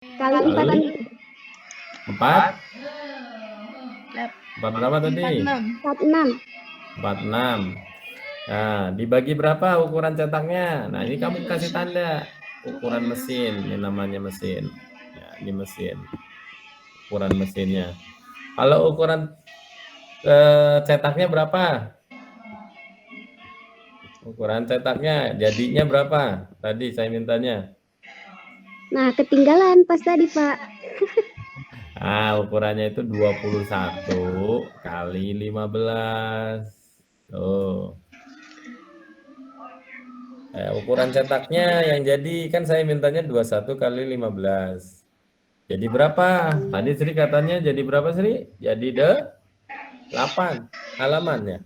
Kali 4. Kali 4. 4 berapa tadi? 46. 46. Nah, dibagi berapa ukuran cetaknya? Nah, ini kamu kasih tanda ukuran mesin. Ini namanya mesin. Ya, ini mesin. Ukuran mesinnya. Kalau ukuran cetaknya berapa? Ukuran cetaknya jadinya berapa? Tadi saya mintanya. Nah, ketinggalan pas tadi, Pak. Ukurannya itu 21 kali 15. Tuh. Ukuran cetaknya yang jadi kan saya mintanya 21 kali 15. Jadi berapa? Tadi Sri katanya jadi berapa Sri? Jadi 8 halamannya.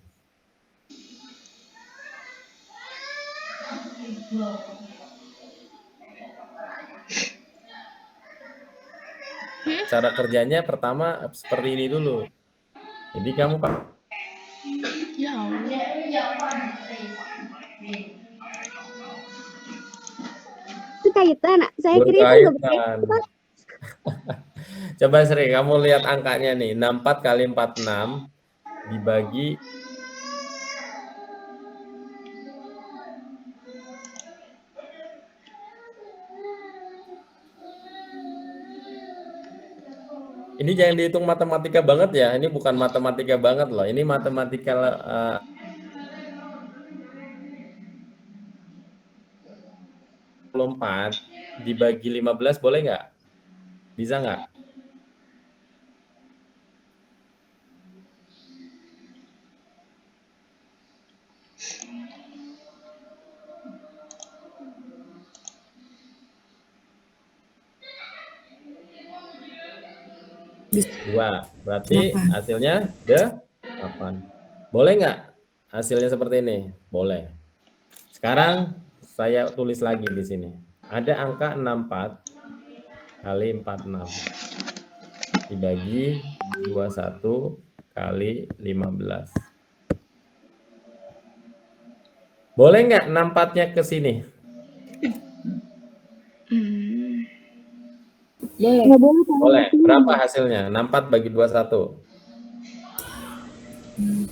Cara kerjanya pertama seperti ini dulu. Jadi kamu Pak. Ya Allah. Itu kaitan, saya kira itu nggak Berkaitan. berkaitan, Pak. Coba Sri, kamu lihat angkanya nih. 64 kali 46 dibagi ini jangan dihitung matematika banget ya. Ini bukan matematika banget loh. Ini matematika 24 dibagi 15 boleh nggak? Bisa nggak? Dua. Berarti hasilnya 8. Boleh nggak hasilnya seperti ini? Boleh. Sekarang saya tulis lagi di sini. Ada angka 64 kali 46 dibagi 21 kali 15. Boleh nggak 64-nya ke sini? Nggak boleh, Pak. Boleh. Berapa hasilnya? 64 bagi 21.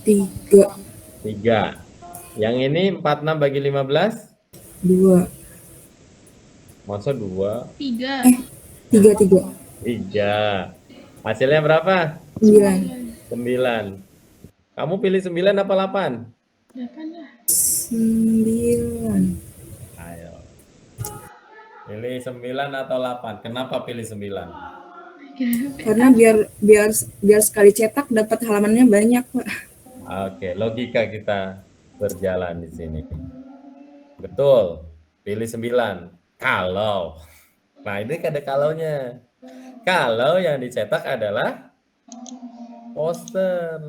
3. 3. Yang ini 46 bagi 15? 2. Masa 2? 3. 3. 3. Hasilnya berapa? 9. 9. Kamu pilih 9 apa 8? 8 lah. 9. Ayo. Pilih 9 atau 8? Kenapa pilih 9? Karena biar sekali cetak dapat halamannya banyak, Pak. Oke, logika kita berjalan di sini. Betul. Pilih 9. Kalau. Nah, ini ada kalaunya. Kalau yang dicetak adalah poster,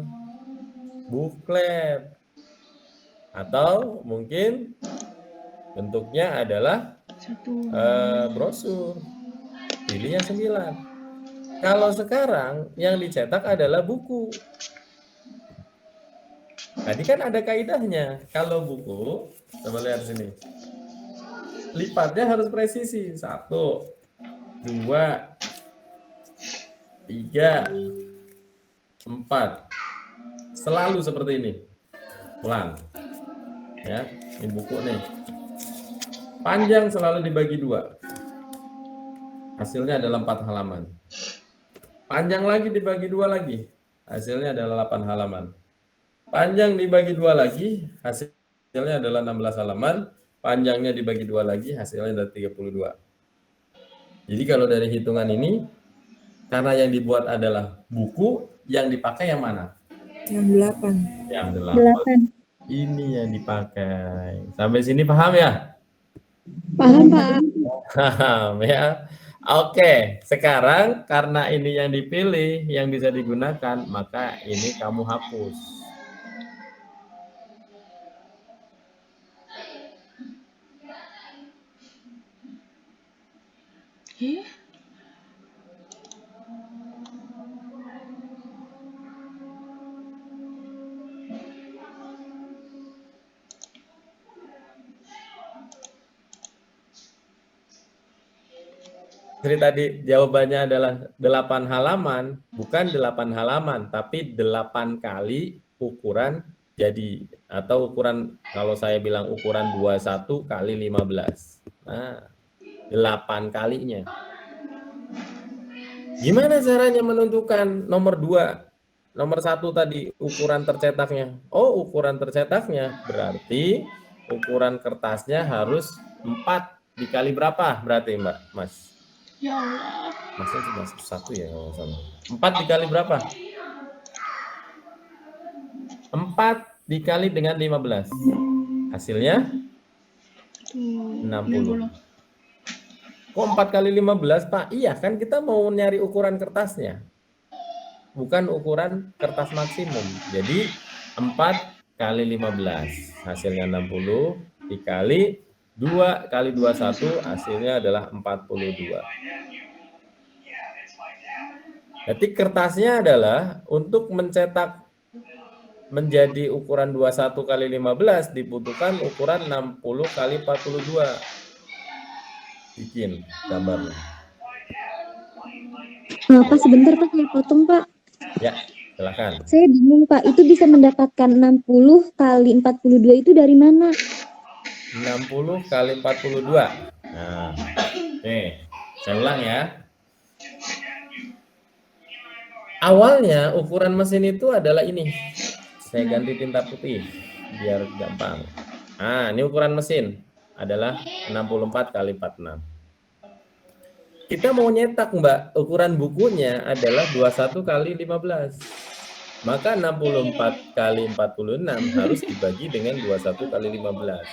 buklet, atau mungkin bentuknya adalah brosur. Pilih yang 9. Kalau sekarang yang dicetak adalah buku. Tadi kan ada kaidahnya. Kalau buku, coba lihat sini. Lipatnya harus presisi. 1, 2, 3, 4. Selalu seperti ini. Ulang. Ya, ini buku nih. Panjang selalu dibagi 2. Hasilnya adalah 4 halaman. Panjang lagi dibagi 2 lagi. Hasilnya adalah 8 halaman. Panjang dibagi 2 lagi, hasilnya adalah 16 halaman. Panjangnya dibagi 2 lagi, hasilnya adalah 32. Jadi kalau dari hitungan ini, karena yang dibuat adalah buku, yang dipakai yang mana? Yang 8. Yang 8. Ini yang dipakai. Sampai sini paham ya? Paham, Pak. Paham ya. Oke, sekarang karena ini yang dipilih, yang bisa digunakan, maka ini kamu hapus. Jadi tadi jawabannya adalah 8 halaman, bukan 8 halaman, tapi 8 kali ukuran jadi. Atau ukuran, kalau saya bilang ukuran 21 kali 15. Nah, 8 kalinya. Gimana caranya menentukan nomor 2? Nomor 1 tadi ukuran tercetaknya. Oh, ukuran tercetaknya berarti ukuran kertasnya harus 4 dikali berapa berarti Mbak, Mas? Ya Allah. Masnya cuma 1 ya kalau nggak salah. 4 dikali berapa? 4 dikali dengan 15. Hasilnya 60. Kok 4 kali 15, Pak? Iya, kan kita mau nyari ukuran kertasnya. Bukan ukuran kertas maksimum. Jadi 4 kali 15 hasilnya 60 dikali 2 kali 21 hasilnya adalah 42. Jadi kertasnya adalah untuk mencetak menjadi ukuran 21 kali 15 dibutuhkan ukuran 60 kali 42. Bikin gambarnya. Pak, sebentar Pak, saya potong Pak. Ya, silakan. Saya bingung Pak, itu bisa mendapatkan 60 kali 42 itu dari mana? 60 kali 42. Nah, nih, saya ulang ya. Awalnya ukuran mesin itu adalah ini. Saya ganti tinta putih biar gampang. Nah, ini ukuran mesin adalah 64 kali 46. Kita mau nyetak Mbak, ukuran bukunya adalah 21 kali 15. Maka 64 kali 46 harus dibagi dengan 21 kali 15.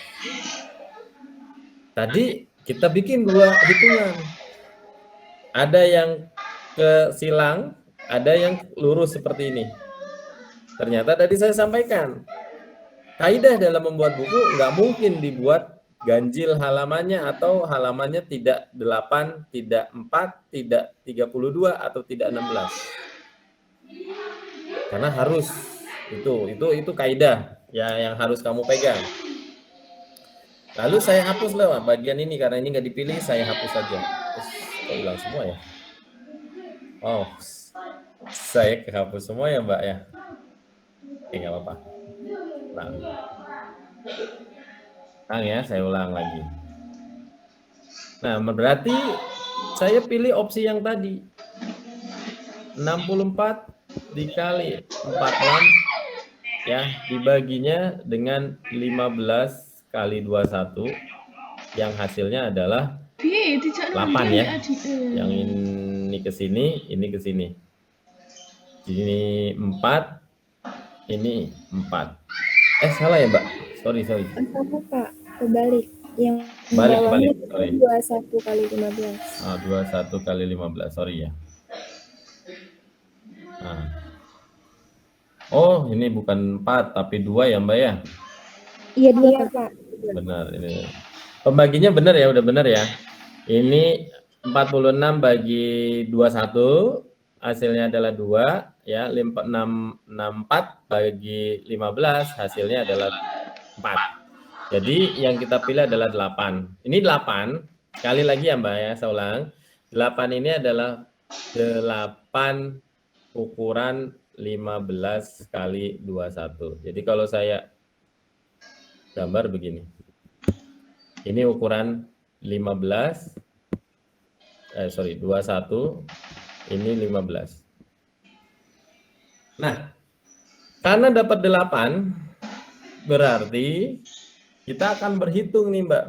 Tadi kita bikin 2 hitungan. Ada yang ke silang, ada yang lurus seperti ini. Ternyata tadi saya sampaikan, kaidah dalam membuat buku nggak mungkin dibuat ganjil halamannya atau halamannya tidak 8, tidak 4, tidak 32 atau tidak 16. Karena harus itu kaidah ya yang harus kamu pegang. Lalu saya hapus lah bagian ini karena ini nggak dipilih, saya hapus saja. Terus kok hilang semua ya? Oh, saya kehapus semua ya Mbak ya. Oke, nggak apa-apa. Ulang ya, saya ulang lagi. Nah, berarti saya pilih opsi yang tadi. 64 dikali 46 ya, dibaginya dengan 15 kali 21 yang hasilnya adalah 8 ya. Yang ini ke sini, ini ke sini. Ini 4, ini 4. Salah ya, Mbak? Sorry. Sama Pak, kebalik. Yang Balik. Sorry. 21 kali 15. 21 kali 15, sorry ya. Nah. Oh, ini bukan 4 tapi 2 ya, Mbak ya? Iya 2 Pak. Benar ini. Pembaginya benar ya, udah benar ya. Ini 46 bagi 21 hasilnya adalah 2 ya, 64 bagi 15 hasilnya adalah 4. Jadi yang kita pilih adalah 8. Ini 8. Sekali lagi ya Mbak ya, saya ulang. 8 ini adalah 8 ukuran 15 kali 21. Jadi kalau saya gambar begini. Ini ukuran 15. 21. Ini 15. Nah, karena dapat 8, berarti kita akan berhitung nih Mbak.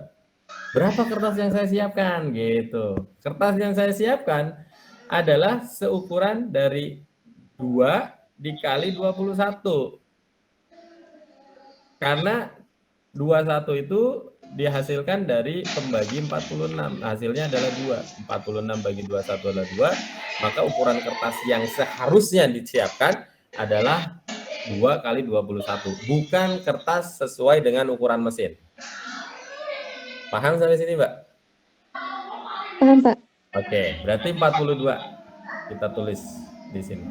Berapa kertas yang saya siapkan gitu. Kertas yang saya siapkan adalah seukuran dari 2 dikali 21. Karena 21 itu dihasilkan dari pembagi 46. Hasilnya adalah 2. 46 bagi 21 adalah 2. Maka ukuran kertas yang seharusnya disiapkan adalah 2 kali 21. Bukan kertas sesuai dengan ukuran mesin. Paham sampai sini, Mbak? Paham, Pak. Oke, berarti 42. Kita tulis di sini.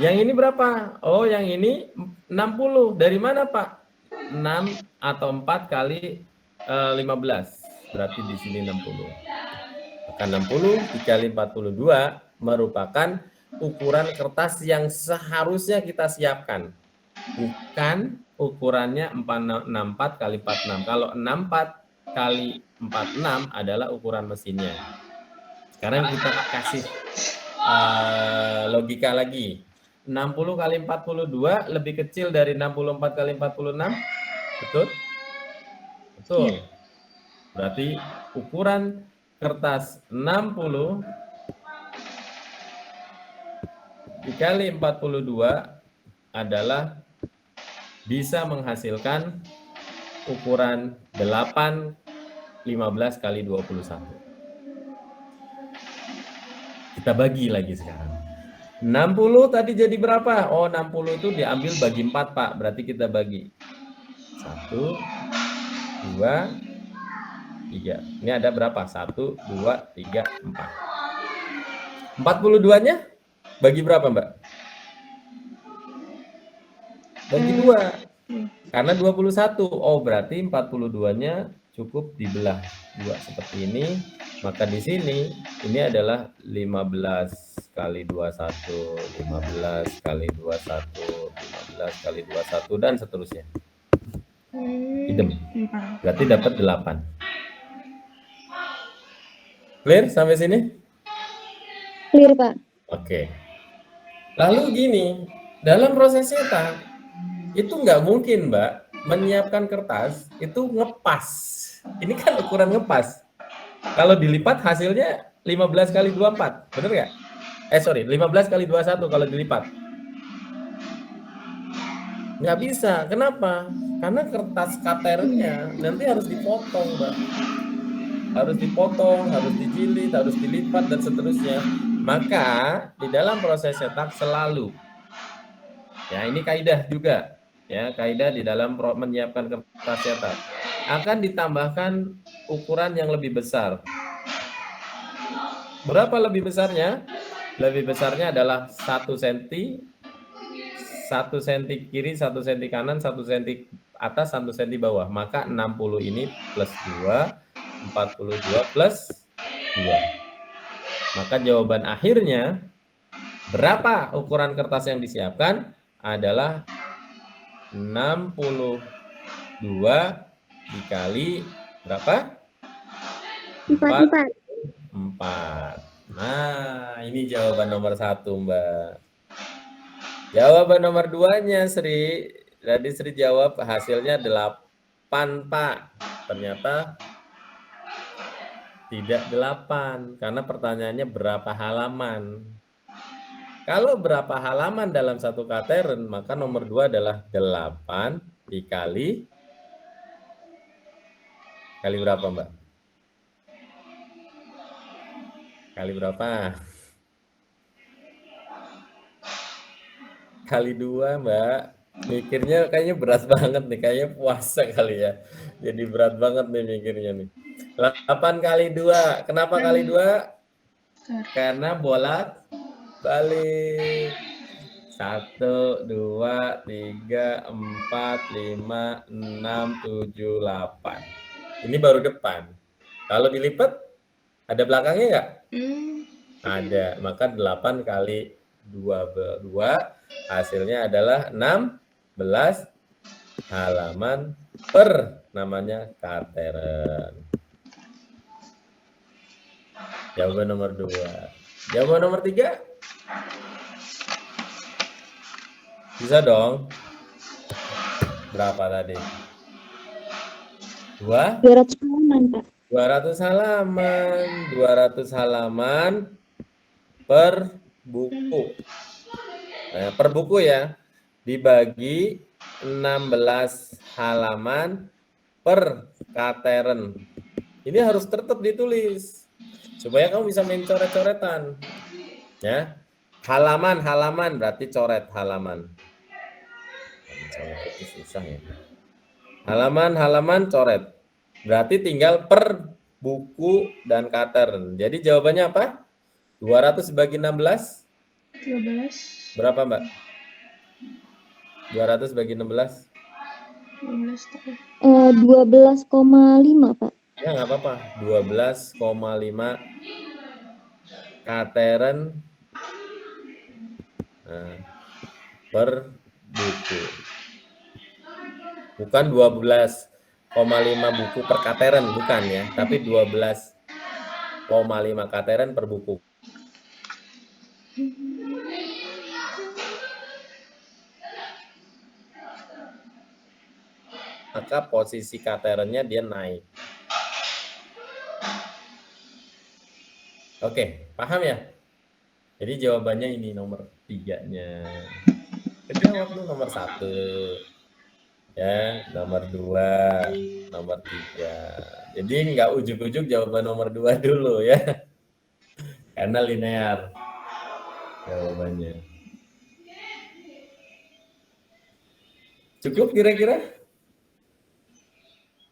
Yang ini berapa? Oh, yang ini 60. Dari mana, Pak? 6 atau 4 kali 15. Berarti di sini 60. Kan 60 dikali 42 merupakan ukuran kertas yang seharusnya kita siapkan. Bukan ukurannya 64 kali 46. Kalau 64 kali 46 adalah ukuran mesinnya. Sekarang kita kasih logika lagi. 60 kali 42 lebih kecil dari 64 kali 46? Betul? Betul. Berarti ukuran kertas 60 dikali 42 adalah bisa menghasilkan ukuran 8 15 kali 21. Kita bagi lagi sekarang. 60 tadi jadi berapa? Oh, 60 itu diambil bagi 4, Pak. Berarti kita bagi 1, 2, 3. Ini ada berapa? 1, 2, 3, 4. 42-nya bagi berapa, Mbak? Bagi 2. Karena 21. Oh, berarti 42-nya cukup dibelah 2 seperti ini. Maka di sini ini adalah 15 kali 21, 15 kali 21, 15 kali 21 dan seterusnya. Idem. Berarti dapat 8. Clear sampai sini? Clear, Pak. Oke. Lalu gini, dalam proses cetak itu nggak mungkin, Mbak, menyiapkan kertas itu ngepas. Ini kan ukuran ngepas. Kalau dilipat hasilnya 15 kali 24, bener nggak? 15 kali 21 kalau dilipat. Nggak bisa, kenapa? Karena kertas katernya nanti harus dipotong, Mbak. Harus dipotong, harus dijilid, harus dilipat, dan seterusnya. Maka di dalam proses cetak selalu, ya ini kaidah juga, ya kaidah di dalam menyiapkan kertas cetak, akan ditambahkan ukuran yang lebih besar. Berapa lebih besarnya? Lebih besarnya adalah 1 cm, 1 cm kiri, 1 cm kanan, 1 cm atas, 1 cm bawah. Maka 60 ini plus 2, 42 plus 2. Maka jawaban akhirnya berapa ukuran kertas yang disiapkan adalah 62 dikali berapa? 4. Nah, ini jawaban nomor 1, Mbak. Jawaban nomor 2-nya Sri. Tadi Sri jawab hasilnya 8, Pak. Ternyata tidak 8, karena pertanyaannya berapa halaman. Kalau berapa halaman dalam satu katern, maka nomor 2 adalah 8 dikali berapa, Mbak? Kali berapa? Kali 2, Mbak. Mikirnya kayaknya berat banget nih, kayaknya puasa kali ya. Jadi berat banget nih mikirnya nih. 8 kali 2. Kenapa kali 2? Karena bolak balik. 1, 2, 3, 4, 5, 6, 7, 8. Ini baru depan. Kalau dilipat, ada belakangnya nggak? Ada. Maka 8 kali 2 hasilnya adalah 16 halaman per namanya katern. Jawaban nomor 2. Jawaban nomor 3? Bisa dong. Berapa tadi? 200 halaman, Pak. 200 halaman. 200 halaman per buku. Nah, per buku ya. Dibagi 16 halaman per katern. Ini harus tetap ditulis. Supaya kamu bisa main coret-coretan. Ya. Halaman berarti coret halaman. Susah ya. Halaman coret. Berarti tinggal per buku dan katern. Jadi jawabannya apa? 200 bagi 16? 12. Berapa, Mbak? 200 bagi 16? 12 12,5, Pak. Ya, nggak apa-apa. 12,5 kateren per buku. Bukan 12,5 buku per kateren, bukan ya, tapi 12,5 kateren per buku. Maka posisi katerennya dia naik. Oke, paham ya? Jadi jawabannya ini nomor 3-nya. Kejawab lu nomor 1. Ya, nomor 2, nomor 3. Jadi nggak ujuk-ujuk jawaban nomor 2 dulu ya. Karena linear jawabannya. Cukup kira-kira?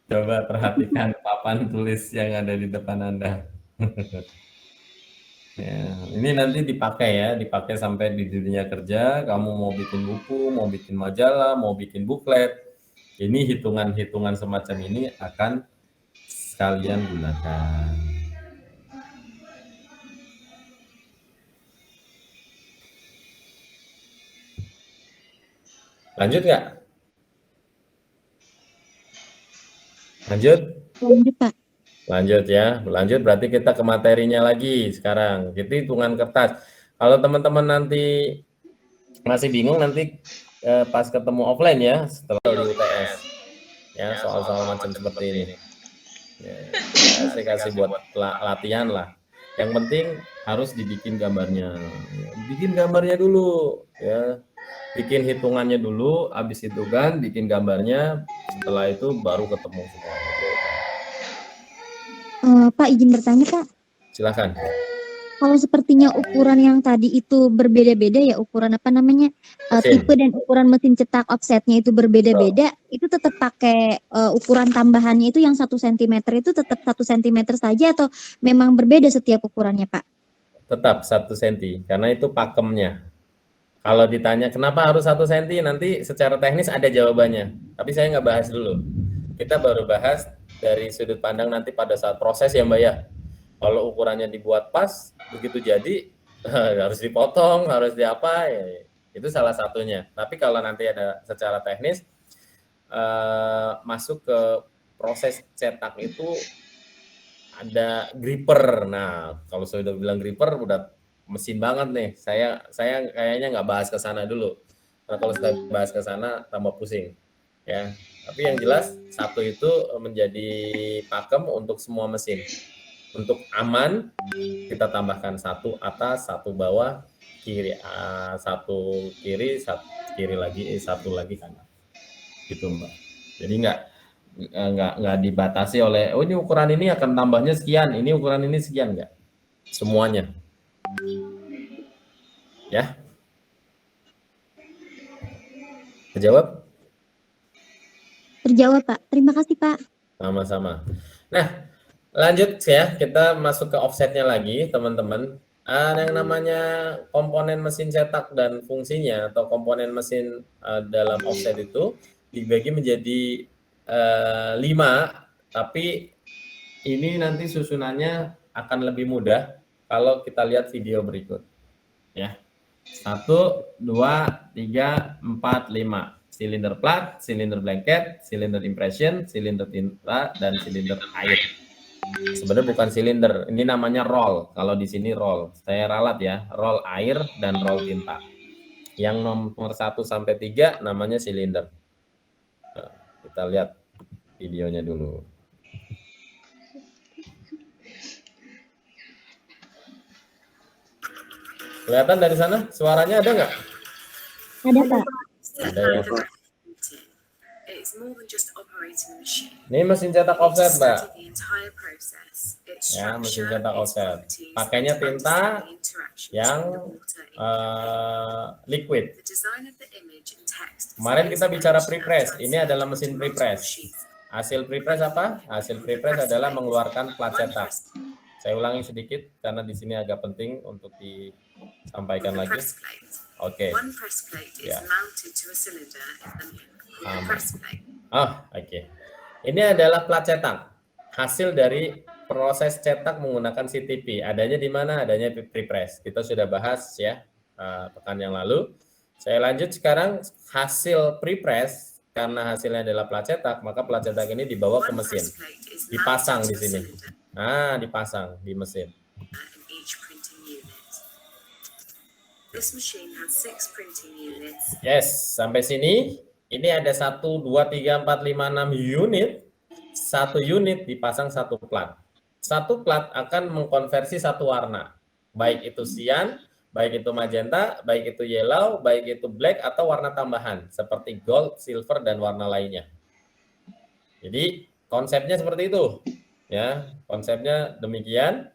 Coba perhatikan papan tulis yang ada di depan Anda. Ya, ini nanti dipakai sampai di dunia kerja. Kamu mau bikin buku, mau bikin majalah, mau bikin buklet. Ini hitungan-hitungan semacam ini akan sekalian gunakan. Lanjut nggak? Lanjut, Pak. lanjut ya. Lanjut berarti kita ke materinya lagi sekarang. Itu hitungan kertas. Kalau teman-teman nanti masih bingung nanti pas ketemu offline ya setelah di UTS. Ya, soal-soal macam seperti ini. Ya, saya kasih buat latihan lah. Yang penting harus dibikin gambarnya. Bikin gambarnya dulu ya. Bikin hitungannya dulu, habis itu kan bikin gambarnya, setelah itu baru ketemu semua. Pak, izin bertanya Pak. Silakan. Kalau sepertinya ukuran yang tadi itu berbeda-beda ya, ukuran apa namanya, tipe dan ukuran mesin cetak offsetnya itu berbeda-beda, itu tetap pakai ukuran tambahannya itu yang 1 cm itu tetap 1 cm saja atau memang berbeda setiap ukurannya Pak? Tetap 1 cm, karena itu pakemnya. Kalau ditanya kenapa harus 1 cm, nanti secara teknis ada jawabannya. Tapi saya nggak bahas dulu. Kita baru bahas dari sudut pandang nanti pada saat proses ya Mbak ya. Kalau ukurannya dibuat pas, begitu jadi harus dipotong, harus diapa, ya, itu salah satunya. Tapi kalau nanti ada secara teknis, masuk ke proses cetak itu ada gripper. Nah, kalau saya udah bilang gripper, udah mesin banget nih. Saya kayaknya nggak bahas ke sana dulu. Karena kalau sudah bahas ke sana tambah pusing. Ya. Tapi yang jelas satu itu menjadi pakem untuk semua mesin. Untuk aman kita tambahkan 1 atas, 1 bawah, kiri, 1 kiri, 1 kiri lagi, 1 lagi kanan. Gitu Mbak. Jadi nggak dibatasi oleh oh ini ukuran ini akan tambahnya sekian, ini ukuran ini sekian, enggak. Semuanya. Ya. Terjawab? Terjawab Pak. Terima kasih Pak. Sama-sama. Nah, lanjut ya, kita masuk ke offsetnya lagi, teman-teman. Yang namanya komponen mesin cetak dan fungsinya atau komponen mesin dalam offset itu dibagi menjadi 5, tapi ini nanti susunannya akan lebih mudah kalau kita lihat video berikut. Ya, 1, 2, 3, 4, 5. Silinder plat, silinder blanket, silinder impression, silinder tinta, dan silinder air. Sebenarnya bukan silinder, ini namanya roll. Kalau di sini roll, saya ralat ya, roll air dan roll tinta. Yang nomor 1 sampai 3 namanya silinder. Nah, kita lihat videonya dulu. Kelihatan dari sana? Suaranya ada nggak? Ada Pak. Ada ya. Ini mesin cetak offset, Mbak. Ya, mesin cetak offset. Pakainya tinta yang liquid. Kemarin kita bicara prepress. Ini adalah mesin prepress. Hasil prepress apa? Hasil prepress adalah mengeluarkan plat cetak. Saya ulangi sedikit karena di sini agak penting untuk disampaikan lagi. Oke. Ya. Oke. Ini adalah plat cetak. Hasil dari proses cetak menggunakan CTP. Adanya di mana? Adanya prepress. Kita sudah bahas ya pekan yang lalu. Saya lanjut sekarang hasil prepress. Karena hasilnya adalah plat cetak, maka plat cetak ini dibawa ke mesin. Dipasang di sini. Nah, dipasang di mesin. Yes, sampai sini. Ini ada 1, 2, 3, 4, 5, 6 unit. 1 unit dipasang 1 plat. 1 plat akan mengkonversi 1 warna. Baik itu cyan, baik itu magenta, baik itu yellow, baik itu black, atau warna tambahan. Seperti gold, silver, dan warna lainnya. Jadi, konsepnya seperti itu. Ya, konsepnya demikian.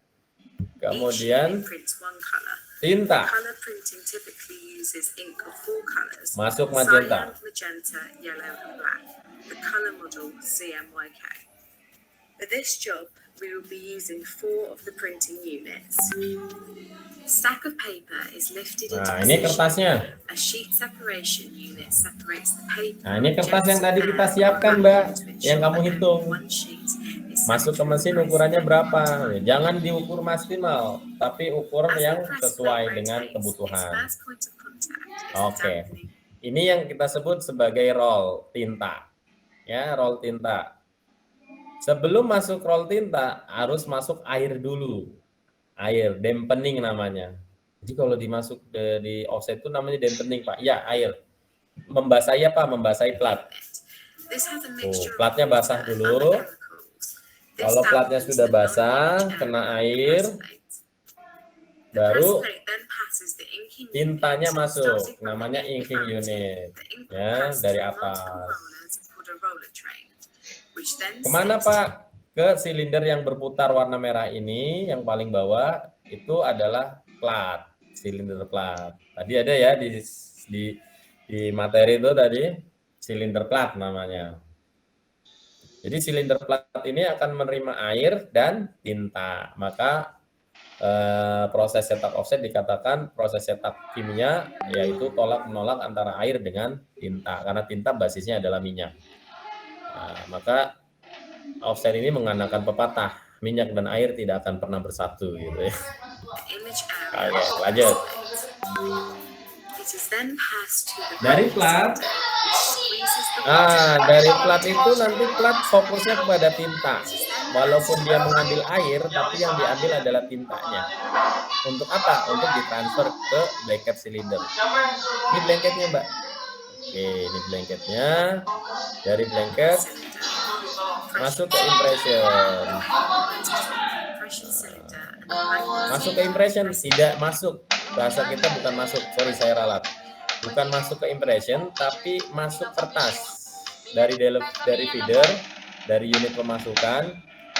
Kemudian, tinta. Masuk magenta. For this job, we will be using 4 of the printing units. Stack of paper is lifted into Nah, ini kertasnya. A sheet separation unit separates the paper. Nah, ini kertas yang tadi kita siapkan, Mbak, yang kamu hitung. Masuk ke mesin ukurannya berapa? Jangan diukur maksimal, tapi ukuran yang sesuai dengan kebutuhan. Oke. Ini yang kita sebut sebagai roll tinta. Ya, roll tinta. Sebelum masuk roll tinta, harus masuk air dulu. Air, dampening namanya. Jadi kalau dimasuk di offset itu namanya dampening, Pak. Ya, air. Membasahi apa? Membasahi plat. Platnya basah dulu. Kalau platnya sudah basah, kena air, baru tintanya masuk. Namanya inking unit. Ya, dari atas. Kemana, Pak? Ke silinder yang berputar warna merah ini, yang paling bawah itu adalah plat, silinder plat. Tadi ada ya di materi itu tadi, silinder plat namanya. Jadi silinder plat ini akan menerima air dan tinta. Maka proses cetak offset dikatakan proses cetak kimia, yaitu tolak-menolak antara air dengan tinta. Karena tinta basisnya adalah minyak. Nah, maka offset ini menggunakan pepatah, minyak dan air tidak akan pernah bersatu gitu ya. Oke, lanjut. Dari plat, dari plat itu nanti plat fokusnya kepada tinta. Walaupun dia mengambil air, tapi yang diambil adalah tintanya. Untuk apa? Untuk ditransfer ke blanket silinder. Ini blanketnya, Mbak. Oke, ini blanketnya. Dari blanket masuk ke impression. Masuk ke impression, tidak masuk. Bahasa kita bukan masuk, sorry saya ralat. Bukan masuk ke impression, tapi masuk kertas. Dari feeder, dari unit pemasukan,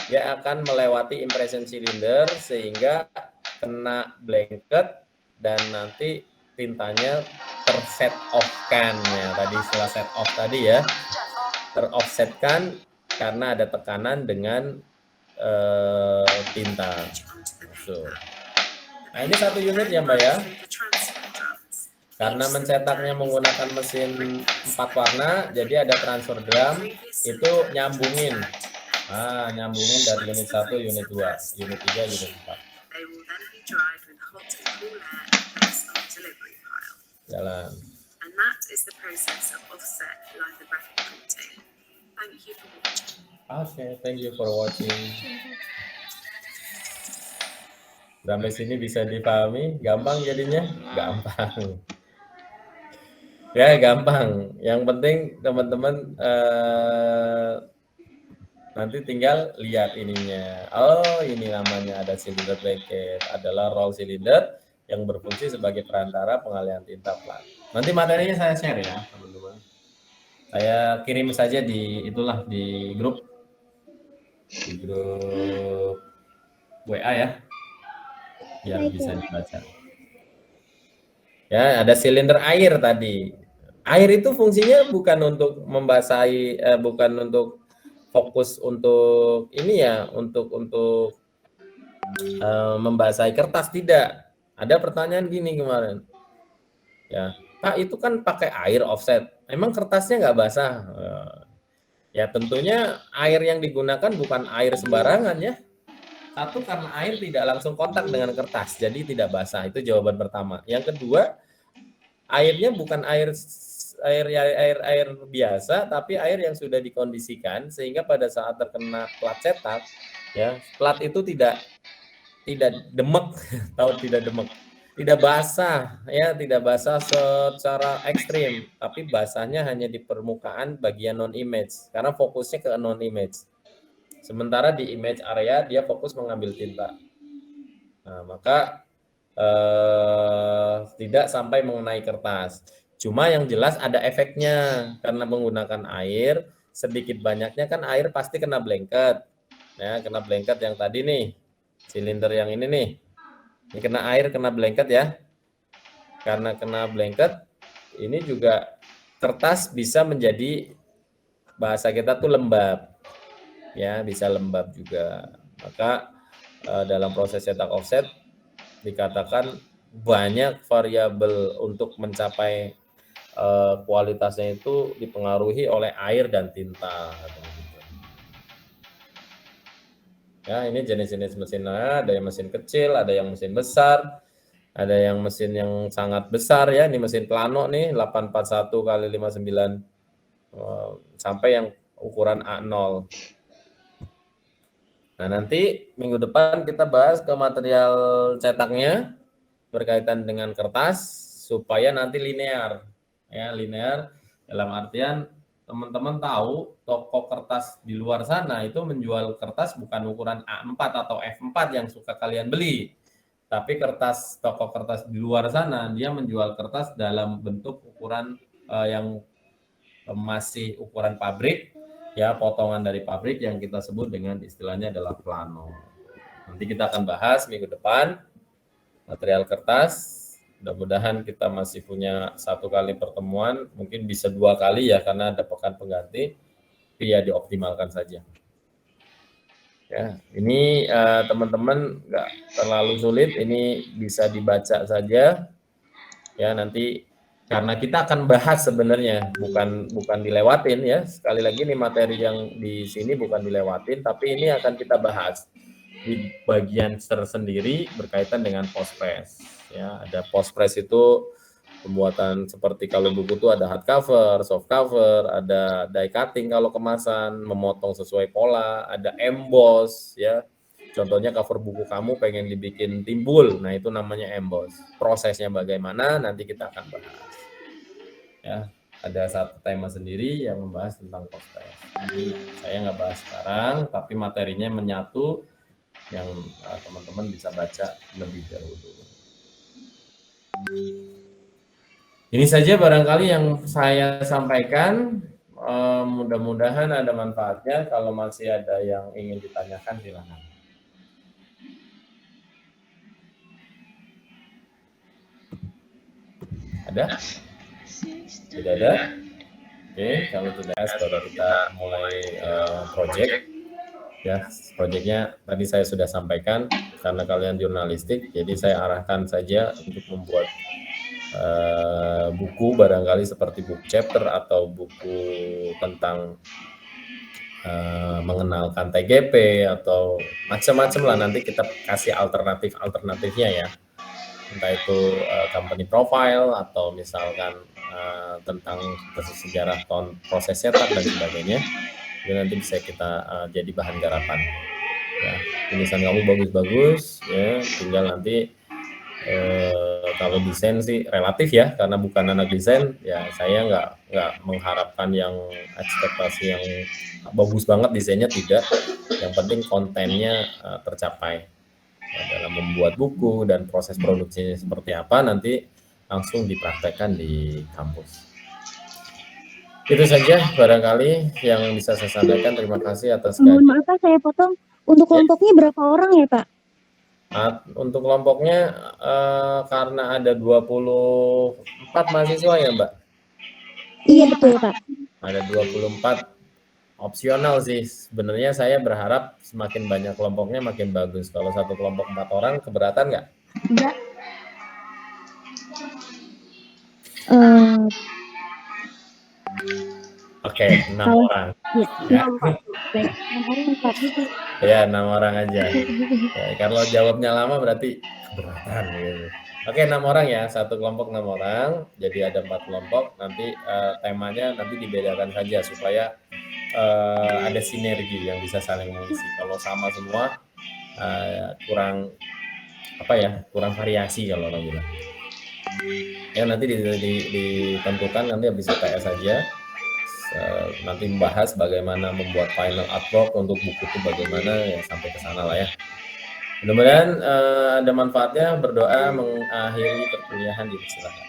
dia akan melewati impression cylinder sehingga kena blanket dan nanti tintanya terset off-kan ya. Tadi setelah set off tadi ya, teroffsetkan karena ada tekanan dengan tinta. So. Nah, ini 1 unit ya, Mbak ya. Karena mencetaknya menggunakan mesin 4 warna, jadi ada transfer drum, itu nyambungin. Nah, nyambungin dari unit 1, unit 2, unit 3, unit 4. Jalan. Oke, thank you for watching. Sampai sini bisa dipahami? Gampang jadinya? Gampang. Ya, gampang. Yang penting teman-teman nanti tinggal lihat ininya. Oh, ini namanya ada silinder bracket, adalah roll cylinder yang berfungsi sebagai perantara pengalihan tinta plat. Nanti materinya saya share ya, teman-teman. Saya kirim saja di grup WA ya, biar bisa dibaca. Ya, ada silinder air tadi. Air itu fungsinya bukan untuk membasahi, bukan untuk fokus untuk ini ya, untuk membasahi kertas, tidak. Ada pertanyaan gini kemarin, ya Pak, itu kan pakai air offset, emang kertasnya nggak basah? Ya tentunya air yang digunakan bukan air sembarangan ya. Satu, karena air tidak langsung kontak dengan kertas, jadi tidak basah. Itu jawaban pertama. Yang kedua, airnya bukan air biasa, tapi air yang sudah dikondisikan sehingga pada saat terkena plat cetak, ya, plat itu tidak demek, tahu tidak demek, tidak basah, ya, tidak basah secara ekstrim, tapi basahnya hanya di permukaan bagian non image, karena fokusnya ke non image. Sementara di image area dia fokus mengambil tinta. Nah, maka tidak sampai mengenai kertas. Cuma yang jelas ada efeknya karena menggunakan air, sedikit banyaknya kan air pasti kena blanket. Ya, kena blanket yang tadi nih. Silinder yang ini nih. Ini kena air, kena blanket ya. Karena kena blanket, ini juga kertas bisa menjadi, bahasa kita tuh lembab. Ya, bisa lembab juga. Maka dalam proses cetak offset dikatakan banyak variabel untuk mencapai kualitasnya itu dipengaruhi oleh air dan tinta. Ya, ini jenis-jenis mesinnya, ada yang mesin kecil, ada yang mesin besar, ada yang mesin yang sangat besar ya. Ini mesin plano nih 841 kali 59 sampai yang ukuran A0. Nah, nanti minggu depan kita bahas ke material cetaknya berkaitan dengan kertas supaya nanti linear. Ya, linear dalam artian teman-teman tahu toko kertas di luar sana itu menjual kertas bukan ukuran A4 atau F4 yang suka kalian beli. Tapi toko kertas di luar sana dia menjual kertas dalam bentuk ukuran yang masih ukuran pabrik. Ya, potongan dari pabrik yang kita sebut dengan istilahnya adalah plano. Nanti kita akan bahas minggu depan material kertas. Mudah-mudahan kita masih punya 1 kali pertemuan, mungkin bisa 2 kali ya karena ada pekan pengganti. Tapi ya dioptimalkan saja. Ya, ini teman-teman nggak terlalu sulit, ini bisa dibaca saja. Ya, nanti karena kita akan bahas sebenarnya, bukan dilewatin ya. Sekali lagi nih materi yang di sini bukan dilewatin, tapi ini akan kita bahas di bagian tersendiri berkaitan dengan postpress. Ya, ada postpress itu pembuatan seperti kalau buku itu ada hard cover, soft cover, ada die cutting kalau kemasan, memotong sesuai pola, ada emboss ya. Contohnya cover buku kamu pengen dibikin timbul, nah itu namanya emboss. Prosesnya bagaimana nanti kita akan bahas. Ya, ada satu tema sendiri yang membahas tentang postpress. Jadi saya nggak bahas sekarang, tapi materinya menyatu yang teman-teman bisa baca lebih dahulu. Ini saja barangkali yang saya sampaikan. Mudah-mudahan ada manfaatnya. Kalau masih ada yang ingin ditanyakan, silakan. Ada? Tidak ada? Oke, kalau tidak baru kita mulai project. Ya, projectnya tadi saya sudah sampaikan karena kalian jurnalistik, jadi saya arahkan saja untuk membuat buku barangkali seperti buku chapter atau buku tentang mengenalkan TGP atau macam-macam lah, nanti kita kasih alternatifnya ya, entah itu company profile atau misalkan tentang sejarah proses cetak dan sebagainya. Jadi nanti bisa kita jadi bahan garapan. Ya, tulisan kamu bagus-bagus, ya, tinggal nanti kalau desain sih relatif ya, karena bukan anak desain, ya saya nggak mengharapkan yang ekspektasi yang bagus banget desainnya, tidak. Yang penting kontennya tercapai. Ya, dalam membuat buku dan proses produksinya seperti apa nanti langsung dipraktekkan di kampus. Itu saja barangkali yang bisa saya sampaikan. Terima kasih atas Mohon maaf Pak, saya potong. Untuk kelompoknya berapa orang ya Pak? Untuk kelompoknya karena ada 24 mahasiswa ya Mbak? Iya betul Pak. Ada 24, opsional sih. Sebenarnya saya berharap semakin banyak kelompoknya makin bagus. Kalau satu kelompok 4 orang keberatan nggak? Enggak. Oke, 6 orang. Ya, 6 orang Pak. Baik, 6 orang Pak. Ya, 6 orang aja. Ya, kalau jawabnya lama berarti keberatan gitu. Oke, 6 orang ya, satu kelompok 6 orang. Jadi ada 4 kelompok. Nanti temanya nanti dibedakan saja supaya ada sinergi yang bisa saling mengisi. Kalau sama semua kurang apa ya? Kurang variasi kalau orang bilang. Ya nanti ditentukan nanti habis UTS saja. Nanti membahas bagaimana membuat final artwork untuk buku itu bagaimana ya sampai ke sana lah ya. Mudah-mudahan ada manfaatnya. Berdoa mengakhiri perkuliahan, dipersilakan.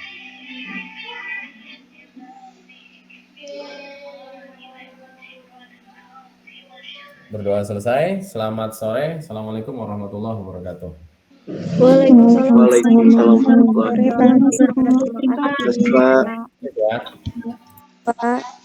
Berdoa selesai. Selamat sore. Assalamualaikum warahmatullahi wabarakatuh. Waalaikumsalam. Waalaikumsalam warahmatullahi Terima kasih. wabarakatuh. Ya. Pak.